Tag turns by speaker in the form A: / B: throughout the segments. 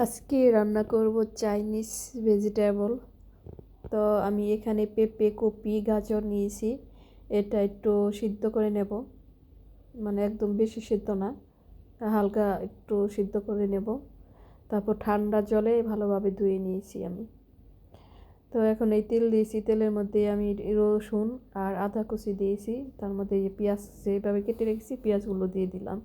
A: আজকে রান্না করব চাইনিজ ভেজিটেবল। তো আমি এখানে পেঁপে, কপি, গাজর নিয়েছি। এটা একটু সিদ্ধ করে নেব, মানে একদম বেশি সিদ্ধ না, হালকা একটু সিদ্ধ করে নেব। তারপর ঠান্ডা জলে ভালোভাবে ধুয়ে নিয়েছি আমি। তো এখন এই তেল দিয়েছি, তেলের মধ্যে আমি রসুন আর আদা কুচি দিয়েছি, তার মধ্যে এই পেঁয়াজ যেভাবে কেটে রেখেছি পেঁয়াজগুলো দিয়ে দিলাম।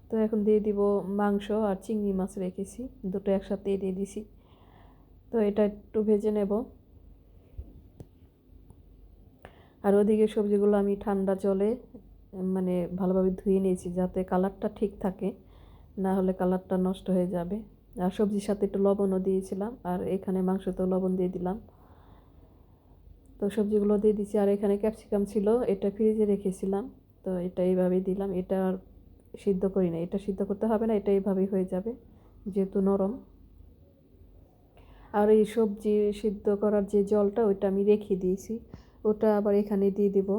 A: তো এখন দিয়ে দিব মাংস আর চিংড়ি মাছ রেখেছি, দুটো একসাথে দিয়ে দিছি। তো এটা একটু ভেজে নেব। আর ওদিকে সবজিগুলো আমি ঠান্ডা জলে মানে ভালোভাবে ধুয়ে নিয়েছি, যাতে কালারটা ঠিক থাকে, না হলে কালারটা নষ্ট হয়ে যাবে। আর সবজির সাথে একটু লবণও দিয়েছিলাম, আর এখানে মাংসতেও লবণ দিয়ে দিলাম। তো সবজিগুলো দিয়ে দিচ্ছি। আর এখানে ক্যাপসিকাম ছিল, এটা ফ্রিজে রেখেছিলাম। তো এটা এইভাবেই দিলাম। এটা আর সিদ্ধ করি না, এটা সিদ্ধ করতে হবে না, এটা এইভাবেই হয়ে যাবে যেহেতু নরম। আর এই সবজি সিদ্ধ করার যে জলটা ওইটা আমি রেখে দিয়েছি, ওটা আবার এখানে দিয়ে দিব।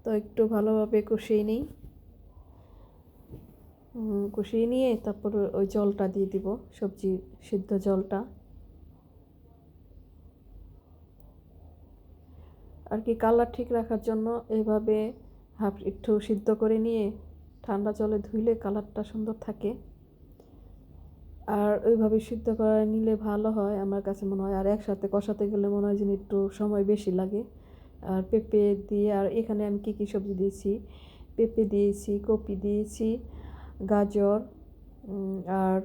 A: তো একটু ভালোভাবে কষিয়ে নিই, কষিয়ে নিয়ে তারপর ওই জলটা দিয়ে দিব, সবজি সিদ্ধ জলটা। আর কি কালার ঠিক রাখার জন্য এইভাবে একটু সিদ্ধ করে নিয়ে ঠান্ডা জলে ধুইলে কালারটা সুন্দর থাকে। আর ওইভাবে সিদ্ধ করে নিলে ভালো হয় আমার কাছে মনে হয়। আর একসাথে কষাতে গেলে মনে হয় যেন একটু সময় বেশি লাগে। আর পেঁপে দিয়ে, আর এখানে আমি কী কী সবজি দিয়েছি, পেঁপে দিয়েছি, কপি দিয়েছি, গাজর, আর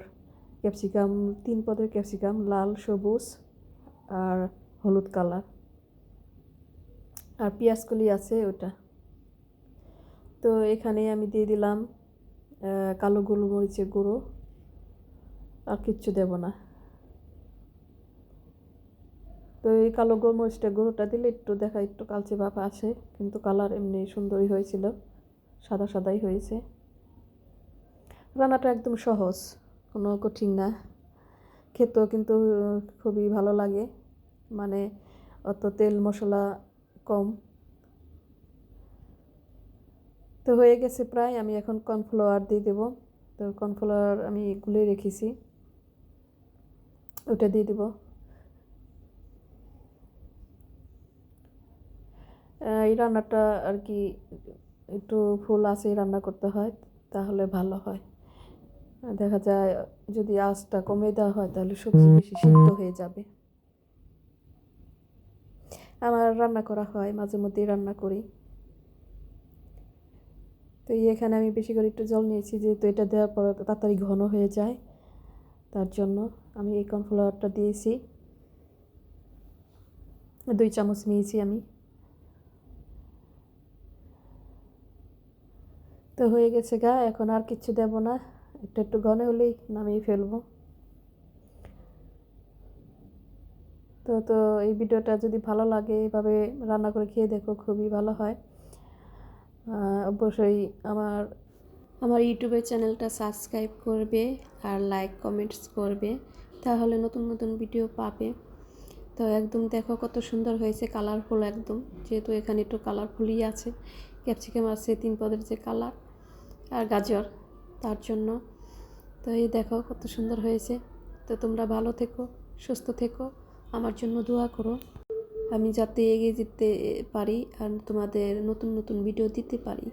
A: ক্যাপসিকাম, 3 পদের ক্যাপসিকাম, লাল, সবুজ আর হলুদ কালার, আর পেঁয়াজকলি আছে ওটা। তো এখানে আমি দিয়ে দিলাম কালো গোলমরিচের গুঁড়ো, আর কিচ্ছু দেব না। তো এই কালো গোলমরিচটা গুঁড়োটা দিলে একটু দেখা একটু কালচে ভাব আসে, কিন্তু কালার এমনি সুন্দরই হয়েছিল, সাদা সাদাই হয়েছে। রান্নাটা একদম সহজ, কোনো কঠিন না, খেতেও কিন্তু খুবই ভালো লাগে, মানে অত তেল মশলা কম। তো হয়ে গেছে প্রায়, আমি এখন কর্নফ্লাওয়ার দিয়ে দেবো। তো কর্নফ্লাওয়ার আমি গুলে রেখেছি, ওটা দিয়ে দেবো। এই রান্নাটা আর কি একটু ফুল আঁচেই রান্না করতে হয়, তাহলে ভালো হয়। দেখা যায় যদি আঁচটা কমে দেওয়া হয় তাহলে সবজি বেশি সিদ্ধ হয়ে যাবে। আমার রান্না করা হয়, মাঝে মধ্যেই রান্না করি। তো এখানে আমি বেশি করে একটু জল নিয়েছি, যেহেতু এটা দেওয়ার পর তাড়াতাড়ি ঘন হয়ে যায়, তার জন্য আমি এই কর্নফ্লাওয়ারটা দিয়েছি। 2 চামচ নিয়েছি আমি। তো হয়ে গেছে গা, এখন আর কিছু দেব না, একটু ঘন হলেই নামিয়ে ফেলবো। তো এই ভিডিওটা যদি ভালো লাগে এভাবে রান্না করে খেয়ে দেখো, খুবই ভালো হয়। অবশ্যই আমার আমার ইউটিউবের চ্যানেলটা সাবস্ক্রাইব করবে আর লাইক কমেন্টস করবে, তাহলে নতুন নতুন ভিডিও পাবে। তো একদম দেখো কত সুন্দর হয়েছে, কালারফুল একদম, যেহেতু এখানে একটু কালারফুলই আছে, ক্যাপসিকাম আছে 3 পদের যে কালার, আর গাজর, তার জন্য। তো এই দেখো কত সুন্দর হয়েছে। তো তোমরা ভালো থেকো, সুস্থ থেকো, আমার জন্য দোয়া করো, আমি যাতে এগিয়ে যেতে পারি আর তোমাদের নতুন নতুন ভিডিও দিতে পারি।